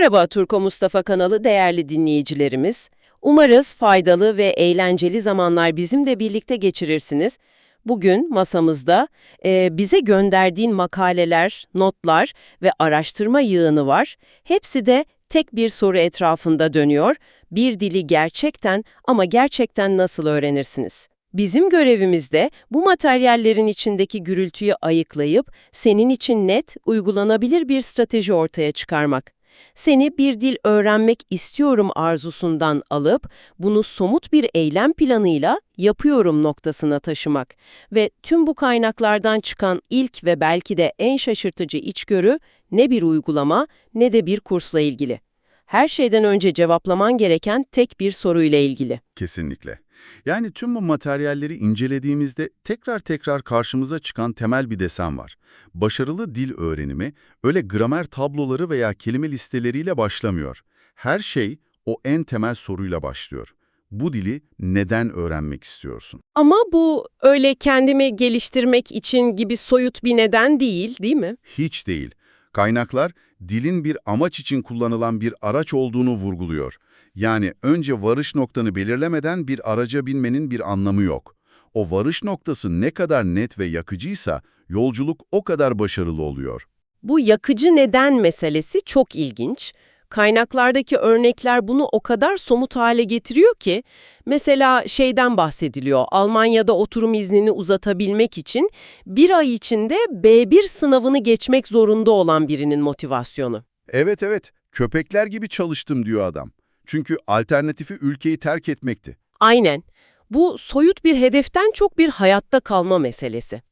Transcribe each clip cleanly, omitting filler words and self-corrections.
Merhaba Turko Mustafa kanalı değerli dinleyicilerimiz. Umarız faydalı ve eğlenceli zamanlar bizimle birlikte geçirirsiniz. Bugün masamızda bize gönderdiğin makaleler, notlar ve araştırma yığını var. Hepsi de tek bir soru etrafında dönüyor. Bir dili gerçekten ama gerçekten nasıl öğrenirsiniz? Bizim görevimiz de bu materyallerin içindeki gürültüyü ayıklayıp senin için net, uygulanabilir bir strateji ortaya çıkarmak. Seni bir dil öğrenmek istiyorum arzusundan alıp bunu somut bir eylem planıyla yapıyorum noktasına taşımak ve tüm bu kaynaklardan çıkan ilk ve belki de en şaşırtıcı içgörü ne bir uygulama ne de bir kursla ilgili. Her şeyden önce cevaplaman gereken tek bir soruyla ilgili. Kesinlikle. Yani tüm bu materyalleri incelediğimizde tekrar tekrar karşımıza çıkan temel bir desen var. Başarılı dil öğrenimi öyle gramer tabloları veya kelime listeleriyle başlamıyor. Her şey o en temel soruyla başlıyor. Bu dili neden öğrenmek istiyorsun? Ama bu öyle kendimi geliştirmek için gibi soyut bir neden değil, değil mi? Hiç değil. Kaynaklar dilin bir amaç için kullanılan bir araç olduğunu vurguluyor. Yani önce varış noktanı belirlemeden bir araca binmenin bir anlamı yok. O varış noktası ne kadar net ve yakıcıysa yolculuk o kadar başarılı oluyor. Bu yakıcı neden meselesi çok ilginç. Kaynaklardaki örnekler bunu o kadar somut hale getiriyor ki, mesela şeyden bahsediliyor, Almanya'da oturum iznini uzatabilmek için bir ay içinde B1 sınavını geçmek zorunda olan birinin motivasyonu. Evet, köpekler gibi çalıştım diyor adam. Çünkü alternatifi ülkeyi terk etmekti. Aynen. Bu soyut bir hedeften çok bir hayatta kalma meselesi.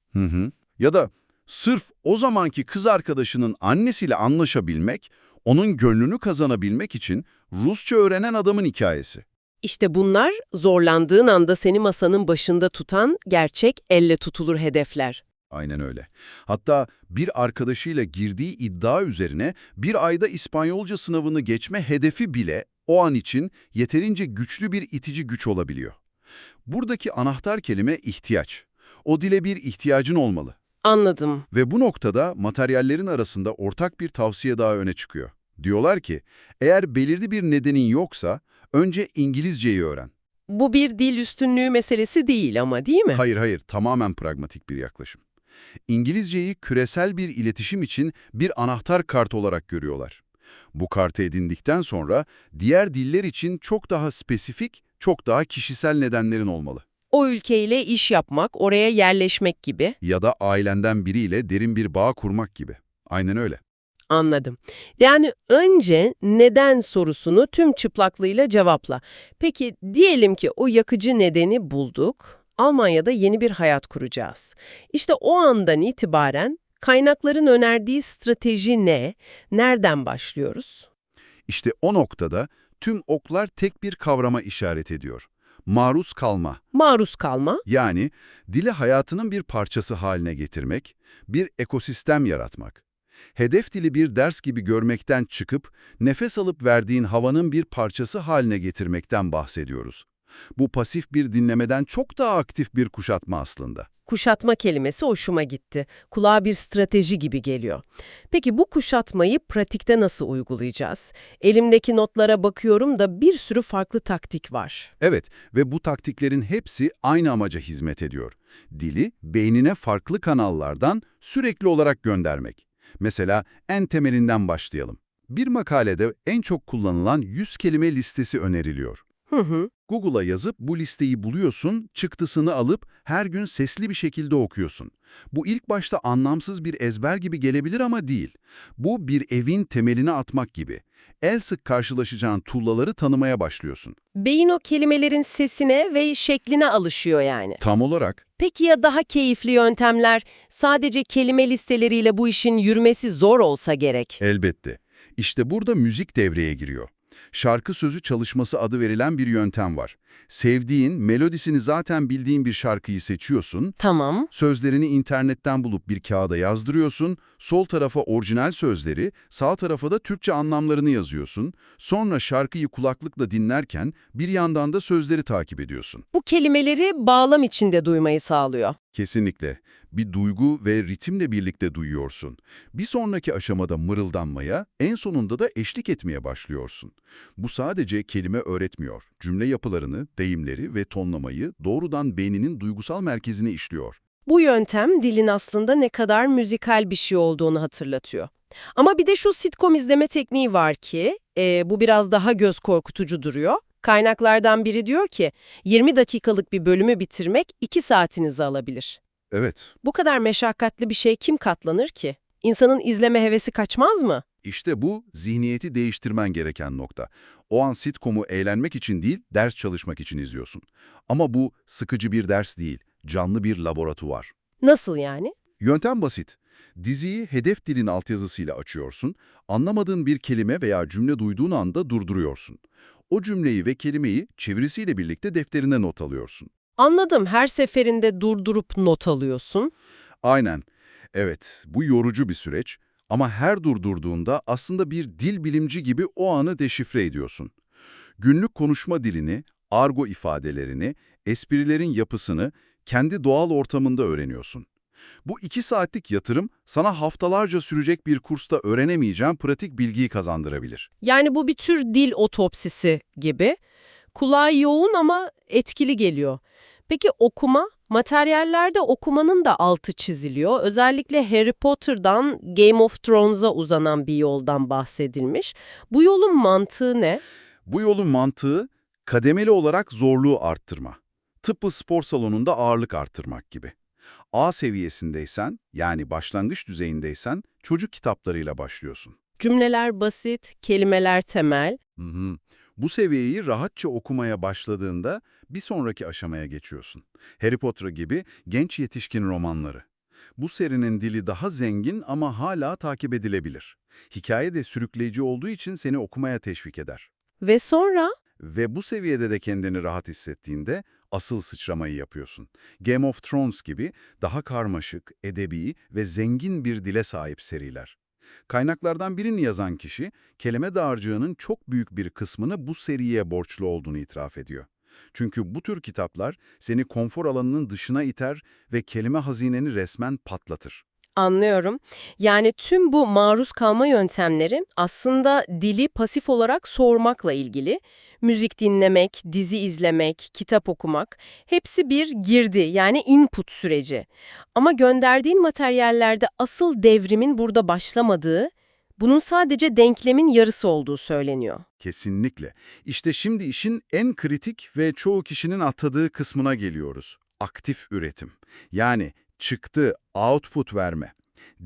Ya da sırf o zamanki kız arkadaşının annesiyle anlaşabilmek, onun gönlünü kazanabilmek için Rusça öğrenen adamın hikayesi. İşte bunlar zorlandığın anda seni masanın başında tutan gerçek elle tutulur hedefler. Aynen öyle. Hatta bir arkadaşıyla girdiği iddia üzerine bir ayda İspanyolca sınavını geçme hedefi bile o an için yeterince güçlü bir itici güç olabiliyor. Buradaki anahtar kelime ihtiyaç. O dile bir ihtiyacın olmalı. Anladım. Ve bu noktada materyallerin arasında ortak bir tavsiye daha öne çıkıyor. Diyorlar ki, eğer belirli bir nedenin yoksa önce İngilizceyi öğren. Bu bir dil üstünlüğü meselesi değil ama, değil mi? Hayır, tamamen pragmatik bir yaklaşım. İngilizceyi küresel bir iletişim için bir anahtar kart olarak görüyorlar. Bu kartı edindikten sonra diğer diller için çok daha spesifik, çok daha kişisel nedenlerin olmalı. O ülkeyle iş yapmak, oraya yerleşmek gibi. Ya da ailenden biriyle derin bir bağ kurmak gibi. Aynen öyle. Anladım. Yani önce neden sorusunu tüm çıplaklığıyla cevapla. Peki diyelim ki o yakıcı nedeni bulduk. Almanya'da yeni bir hayat kuracağız. İşte o andan itibaren kaynakların önerdiği strateji ne? Nereden başlıyoruz? İşte o noktada tüm oklar tek bir kavrama işaret ediyor. Maruz kalma. Maruz kalma. Yani dili hayatının bir parçası haline getirmek, bir ekosistem yaratmak. Hedef dili bir ders gibi görmekten çıkıp nefes alıp verdiğin havanın bir parçası haline getirmekten bahsediyoruz. Bu pasif bir dinlemeden çok daha aktif bir kuşatma aslında. Kuşatma kelimesi hoşuma gitti. Kulağa bir strateji gibi geliyor. Peki bu kuşatmayı pratikte nasıl uygulayacağız? Elimdeki notlara bakıyorum da bir sürü farklı taktik var. Evet ve bu taktiklerin hepsi aynı amaca hizmet ediyor. Dili beynine farklı kanallardan sürekli olarak göndermek. Mesela en temelinden başlayalım. Bir makalede en çok kullanılan 100 kelime listesi öneriliyor. Hı hı. Google'a yazıp bu listeyi buluyorsun, çıktısını alıp her gün sesli bir şekilde okuyorsun. Bu ilk başta anlamsız bir ezber gibi gelebilir ama değil. Bu bir evin temelini atmak gibi. El sık karşılaşacağın tuğlaları tanımaya başlıyorsun. Beyin o kelimelerin sesine ve şekline alışıyor yani. Tam olarak. Peki ya daha keyifli yöntemler, sadece kelime listeleriyle bu işin yürümesi zor olsa gerek? Elbette. İşte burada müzik devreye giriyor. Şarkı sözü çalışması adı verilen bir yöntem var. Sevdiğin, melodisini zaten bildiğin bir şarkıyı seçiyorsun, Tamam. sözlerini internetten bulup bir kağıda yazdırıyorsun, sol tarafa orijinal sözleri, sağ tarafa da Türkçe anlamlarını yazıyorsun, sonra şarkıyı kulaklıkla dinlerken bir yandan da sözleri takip ediyorsun. Bu kelimeleri bağlam içinde duymayı sağlıyor. Kesinlikle. Bir duygu ve ritimle birlikte duyuyorsun. Bir sonraki aşamada mırıldanmaya, en sonunda da eşlik etmeye başlıyorsun. Bu sadece kelime öğretmiyor. Cümle yapılarını, deyimleri ve tonlamayı doğrudan beyninin duygusal merkezine işliyor. Bu yöntem dilin aslında ne kadar müzikal bir şey olduğunu hatırlatıyor. Ama bir de şu sitcom izleme tekniği var ki, bu biraz daha göz korkutucu duruyor. Kaynaklardan biri diyor ki, 20 dakikalık bir bölümü bitirmek 2 saatinizi alabilir. Evet, Bu kadar meşakkatli bir şey kim katlanır ki? İnsanın izleme hevesi kaçmaz mı? işte bu zihniyeti değiştirmen gereken nokta. O an sitcom'u eğlenmek için değil, ders çalışmak için izliyorsun. Ama bu sıkıcı bir ders değil, canlı bir laboratuvar. Nasıl yani? Yöntem basit. Diziyi hedef dilin altyazısıyla açıyorsun, anlamadığın bir kelime veya cümle duyduğun anda durduruyorsun. O cümleyi ve kelimeyi çevirisiyle birlikte defterine not alıyorsun. Anladım, her seferinde durdurup not alıyorsun. Aynen. Evet, bu yorucu bir süreç ama her durdurduğunda aslında bir dil bilimci gibi o anı deşifre ediyorsun. Günlük konuşma dilini, argo ifadelerini, esprilerin yapısını kendi doğal ortamında öğreniyorsun. Bu 2 saatlik yatırım sana haftalarca sürecek bir kursta öğrenemeyeceğin pratik bilgiyi kazandırabilir. Yani bu bir tür dil otopsisi gibi. Kulağa yoğun ama etkili geliyor. Peki okuma? Materyallerde okumanın da altı çiziliyor. Özellikle Harry Potter'dan Game of Thrones'a uzanan bir yoldan bahsedilmiş. Bu yolun mantığı ne? Bu yolun mantığı kademeli olarak zorluğu arttırma. Tıpkı spor salonunda ağırlık arttırmak gibi. A seviyesindeysen, yani başlangıç düzeyindeysen çocuk kitaplarıyla başlıyorsun. Cümleler basit, kelimeler temel. Hı hı. Bu seviyeyi rahatça okumaya başladığında bir sonraki aşamaya geçiyorsun. Harry Potter gibi genç yetişkin romanları. Bu serinin dili daha zengin ama hala takip edilebilir. Hikaye de sürükleyici olduğu için seni okumaya teşvik eder. Ve sonra? Ve bu seviyede de kendini rahat hissettiğinde asıl sıçramayı yapıyorsun. Game of Thrones gibi daha karmaşık, edebi ve zengin bir dile sahip seriler. Kaynaklardan birini yazan kişi, kelime dağarcığının çok büyük bir kısmını bu seriye borçlu olduğunu itiraf ediyor. Çünkü bu tür kitaplar seni konfor alanının dışına iter ve kelime hazineni resmen patlatır. Anlıyorum. Yani tüm bu maruz kalma yöntemleri aslında dili pasif olarak sormakla ilgili. Müzik dinlemek, dizi izlemek, kitap okumak hepsi bir girdi yani input süreci. Ama gönderdiğin materyallerde asıl devrimin burada başlamadığı, bunun sadece denklemin yarısı olduğu söyleniyor. Kesinlikle. İşte şimdi işin en kritik ve çoğu kişinin atladığı kısmına geliyoruz. Aktif üretim. Yani çıktı, output verme.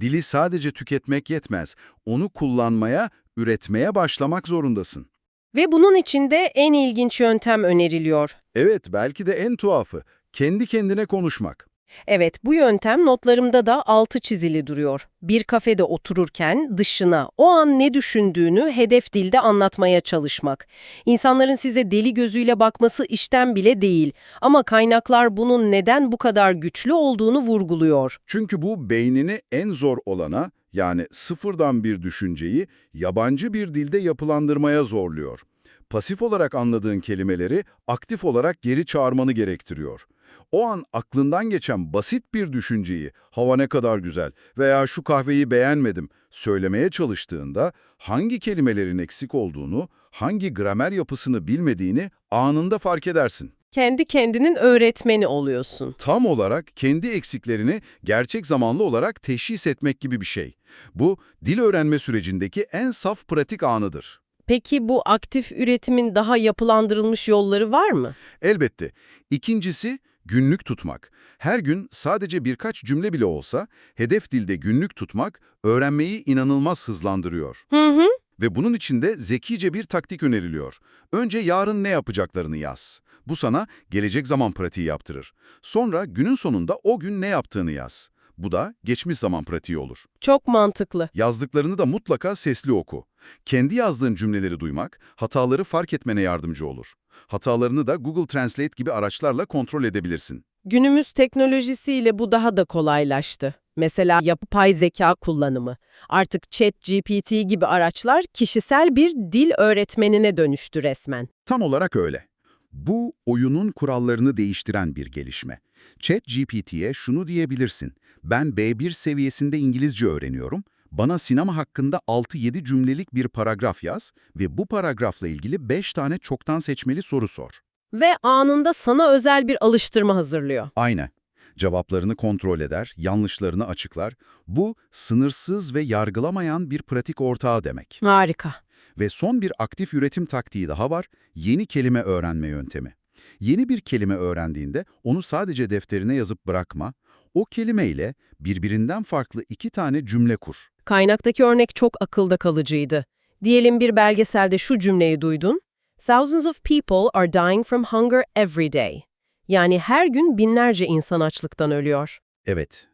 Dili sadece tüketmek yetmez. Onu kullanmaya, üretmeye başlamak zorundasın. Ve bunun için de en ilginç yöntem öneriliyor. Evet, belki de en tuhafı. Kendi kendine konuşmak. Evet, bu yöntem notlarımda da altı çizili duruyor. Bir kafede otururken dışına, o an ne düşündüğünü hedef dilde anlatmaya çalışmak. İnsanların size deli gözüyle bakması işten bile değil. Ama kaynaklar bunun neden bu kadar güçlü olduğunu vurguluyor. Çünkü bu beynini en zor olana, yani sıfırdan bir düşünceyi yabancı bir dilde yapılandırmaya zorluyor. Pasif olarak anladığın kelimeleri aktif olarak geri çağırmanı gerektiriyor. O an aklından geçen basit bir düşünceyi, hava ne kadar güzel veya şu kahveyi beğenmedim söylemeye çalıştığında hangi kelimelerin eksik olduğunu, hangi gramer yapısını bilmediğini anında fark edersin. Kendi kendinin öğretmeni oluyorsun. Tam olarak kendi eksiklerini gerçek zamanlı olarak teşhis etmek gibi bir şey. Bu, dil öğrenme sürecindeki en saf pratik anıdır. Peki bu aktif üretimin daha yapılandırılmış yolları var mı? Elbette. İkincisi, günlük tutmak. Her gün sadece birkaç cümle bile olsa, hedef dilde günlük tutmak, öğrenmeyi inanılmaz hızlandırıyor. Hı hı. Ve bunun için de zekice bir taktik öneriliyor. Önce yarın ne yapacaklarını yaz. Bu sana gelecek zaman pratiği yaptırır. Sonra günün sonunda o gün ne yaptığını yaz. Bu da geçmiş zaman pratiği olur. Çok mantıklı. Yazdıklarını da mutlaka sesli oku. Kendi yazdığın cümleleri duymak, hataları fark etmene yardımcı olur. Hatalarını da Google Translate gibi araçlarla kontrol edebilirsin. Günümüz teknolojisiyle bu daha da kolaylaştı. Mesela yapay zeka kullanımı. Artık ChatGPT gibi araçlar kişisel bir dil öğretmenine dönüştü resmen. Tam olarak öyle. Bu, oyunun kurallarını değiştiren bir gelişme. ChatGPT'ye şunu diyebilirsin: ben B1 seviyesinde İngilizce öğreniyorum, bana sinema hakkında 6-7 cümlelik bir paragraf yaz ve bu paragrafla ilgili 5 tane çoktan seçmeli soru sor. Ve anında sana özel bir alıştırma hazırlıyor. Aynen. Cevaplarını kontrol eder, yanlışlarını açıklar. Bu, sınırsız ve yargılamayan bir pratik ortağı demek. Harika. Ve son bir aktif üretim taktiği daha var: yeni kelime öğrenme yöntemi. Yeni bir kelime öğrendiğinde onu sadece defterine yazıp bırakma, o kelimeyle birbirinden farklı 2 tane cümle kur. Kaynaktaki örnek çok akılda kalıcıydı. Diyelim bir belgeselde şu cümleyi duydun. Thousands of people are dying from hunger every day. Yani her gün binlerce insan açlıktan ölüyor. Evet.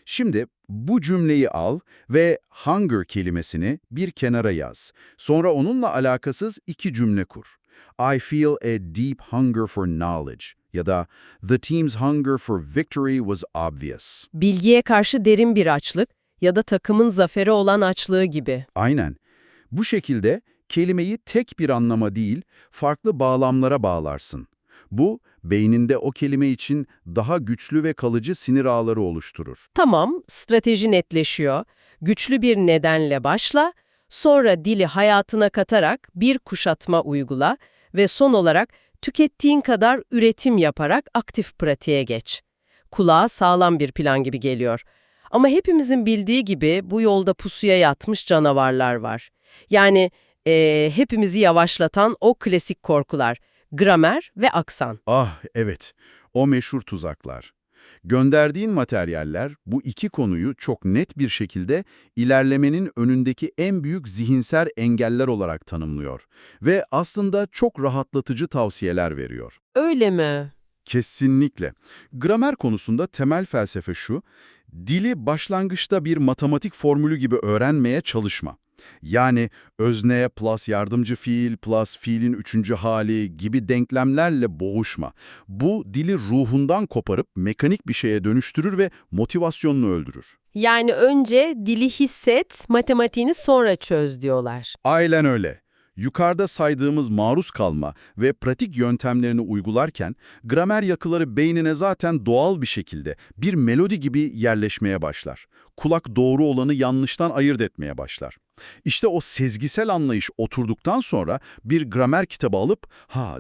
Şimdi bu cümleyi al ve hunger kelimesini bir kenara yaz. Sonra onunla alakasız 2 cümle kur. I feel a deep hunger for knowledge ya da the team's hunger for victory was obvious. Bilgiye karşı derin bir açlık ya da takımın zaferi olan açlığı gibi. Aynen. Bu şekilde kelimeyi tek bir anlama değil, farklı bağlamlara bağlarsın. Bu, beyninde o kelime için daha güçlü ve kalıcı sinir ağları oluşturur. Tamam, strateji netleşiyor. Güçlü bir nedenle başla, sonra dili hayatına katarak bir kuşatma uygula ve son olarak tükettiğin kadar üretim yaparak aktif pratiğe geç. Kulağa sağlam bir plan gibi geliyor. Ama hepimizin bildiği gibi bu yolda pusuya yatmış canavarlar var. Yani hepimizi yavaşlatan o klasik korkular, gramer ve aksan. Ah evet, o meşhur tuzaklar. Gönderdiğin materyaller bu 2 konuyu çok net bir şekilde ilerlemenin önündeki en büyük zihinsel engeller olarak tanımlıyor ve aslında çok rahatlatıcı tavsiyeler veriyor. Öyle mi? Kesinlikle. Gramer konusunda temel felsefe şu: dili başlangıçta bir matematik formülü gibi öğrenmeye çalışma. Yani özne plus yardımcı fiil plus fiilin 3. hali gibi denklemlerle boğuşma. Bu dili ruhundan koparıp mekanik bir şeye dönüştürür ve motivasyonunu öldürür. Yani önce dili hisset, matematiğini sonra çöz diyorlar. Aynen öyle. Yukarıda saydığımız maruz kalma ve pratik yöntemlerini uygularken gramer yakıları beynine zaten doğal bir şekilde bir melodi gibi yerleşmeye başlar. Kulak doğru olanı yanlıştan ayırt etmeye başlar. İşte o sezgisel anlayış oturduktan sonra bir gramer kitabı alıp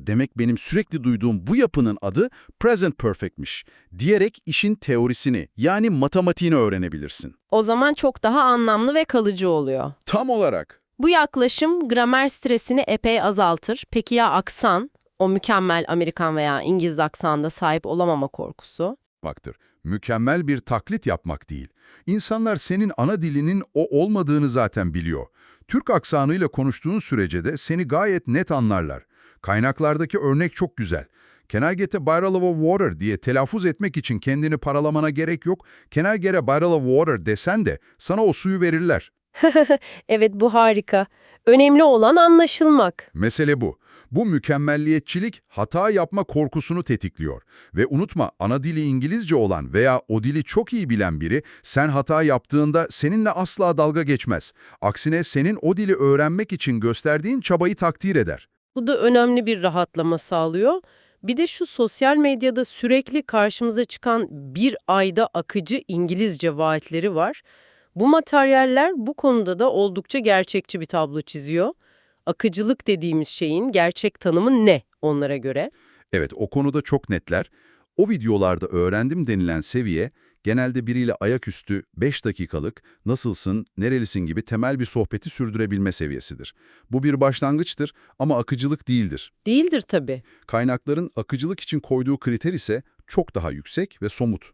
demek benim sürekli duyduğum bu yapının adı present perfect'miş diyerek işin teorisini yani matematiğini öğrenebilirsin. O zaman çok daha anlamlı ve kalıcı oluyor. Tam olarak. Bu yaklaşım gramer stresini epey azaltır. Peki ya aksan, o mükemmel Amerikan veya İngiliz aksanında sahip olamama korkusu? Yapmaktır. Mükemmel bir taklit yapmak değil. İnsanlar senin ana dilinin o olmadığını zaten biliyor. Türk aksanıyla konuştuğun sürece de seni gayet net anlarlar. Kaynaklardaki örnek çok güzel. "Can I get a barrel of water?" diye telaffuz etmek için kendini paralamana gerek yok. "Can I get a barrel of water?" desen de sana o suyu verirler. Evet, bu harika. Önemli olan anlaşılmak. Mesele bu. Bu mükemmelliyetçilik hata yapma korkusunu tetikliyor. Ve unutma, ana dili İngilizce olan veya o dili çok iyi bilen biri sen hata yaptığında seninle asla dalga geçmez. Aksine senin o dili öğrenmek için gösterdiğin çabayı takdir eder. Bu da önemli bir rahatlama sağlıyor. Bir de şu sosyal medyada sürekli karşımıza çıkan bir ayda akıcı İngilizce vaatleri var. Bu materyaller bu konuda da oldukça gerçekçi bir tablo çiziyor. Akıcılık dediğimiz şeyin gerçek tanımı ne onlara göre? Evet, o konuda çok netler. O videolarda öğrendim denilen seviye, genelde biriyle ayaküstü 5 dakikalık nasılsın, nerelisin gibi temel bir sohbeti sürdürebilme seviyesidir. Bu bir başlangıçtır ama akıcılık değildir. Değildir tabii. Kaynakların akıcılık için koyduğu kriter ise çok daha yüksek ve somut.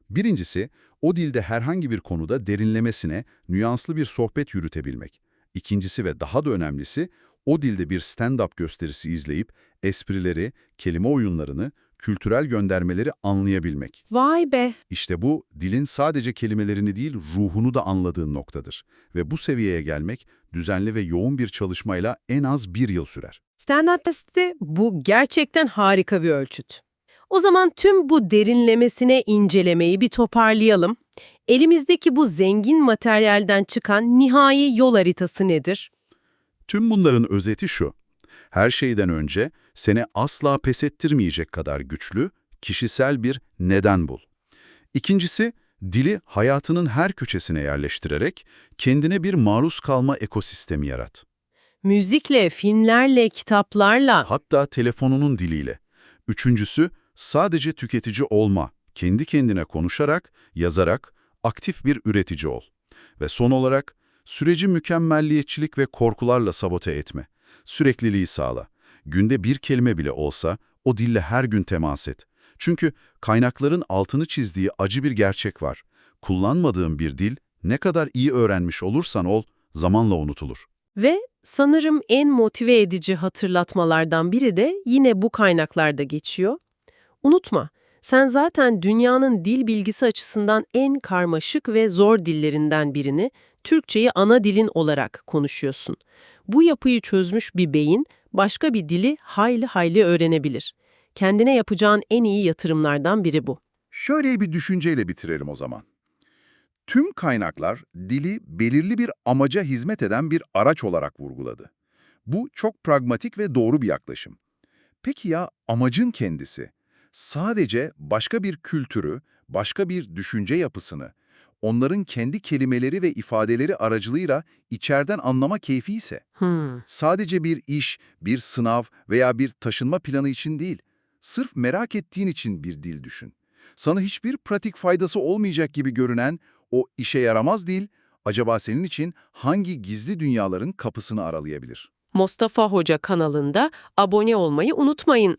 Birincisi, o dilde herhangi bir konuda derinlemesine, nüanslı bir sohbet yürütebilmek. İkincisi ve daha da önemlisi, o dilde bir stand-up gösterisi izleyip esprileri, kelime oyunlarını, kültürel göndermeleri anlayabilmek. Vay be. İşte bu, dilin sadece kelimelerini değil, ruhunu da anladığın noktadır. Ve bu seviyeye gelmek, düzenli ve yoğun bir çalışmayla en az 1 yıl sürer. Stand-up testi bu gerçekten harika bir ölçüt. O zaman tüm bu derinlemesine incelemeyi bir toparlayalım. Elimizdeki bu zengin materyalden çıkan nihai yol haritası nedir? Tüm bunların özeti şu: Her şeyden önce seni asla pes ettirmeyecek kadar güçlü, kişisel bir neden bul. İkincisi, dili hayatının her köşesine yerleştirerek kendine bir maruz kalma ekosistemi yarat. Müzikle, filmlerle, kitaplarla. Hatta telefonunun diliyle. Üçüncüsü, sadece tüketici olma, kendi kendine konuşarak, yazarak, aktif bir üretici ol. Ve son olarak, süreci mükemmelliyetçilik ve korkularla sabote etme. Sürekliliği sağla. Günde bir kelime bile olsa, o dille her gün temas et. Çünkü kaynakların altını çizdiği acı bir gerçek var. Kullanmadığın bir dil, ne kadar iyi öğrenmiş olursan ol, zamanla unutulur. Ve sanırım en motive edici hatırlatmalardan biri de yine bu kaynaklarda geçiyor. Unutma, sen zaten dünyanın dil bilgisi açısından en karmaşık ve zor dillerinden birini, Türkçeyi ana dilin olarak konuşuyorsun. Bu yapıyı çözmüş bir beyin, başka bir dili hayli hayli öğrenebilir. Kendine yapacağın en iyi yatırımlardan biri bu. Şöyle bir düşünceyle bitirelim o zaman. Tüm kaynaklar dili belirli bir amaca hizmet eden bir araç olarak vurguladı. Bu çok pragmatik ve doğru bir yaklaşım. Peki ya amacın kendisi? Sadece başka bir kültürü, başka bir düşünce yapısını, onların kendi kelimeleri ve ifadeleri aracılığıyla içeriden anlama keyfi ise? Sadece bir iş, bir sınav veya bir taşınma planı için değil, sırf merak ettiğin için bir dil düşün. Sana hiçbir pratik faydası olmayacak gibi görünen o işe yaramaz dil, acaba senin için hangi gizli dünyaların kapısını aralayabilir? Mustafa Hoca kanalında abone olmayı unutmayın.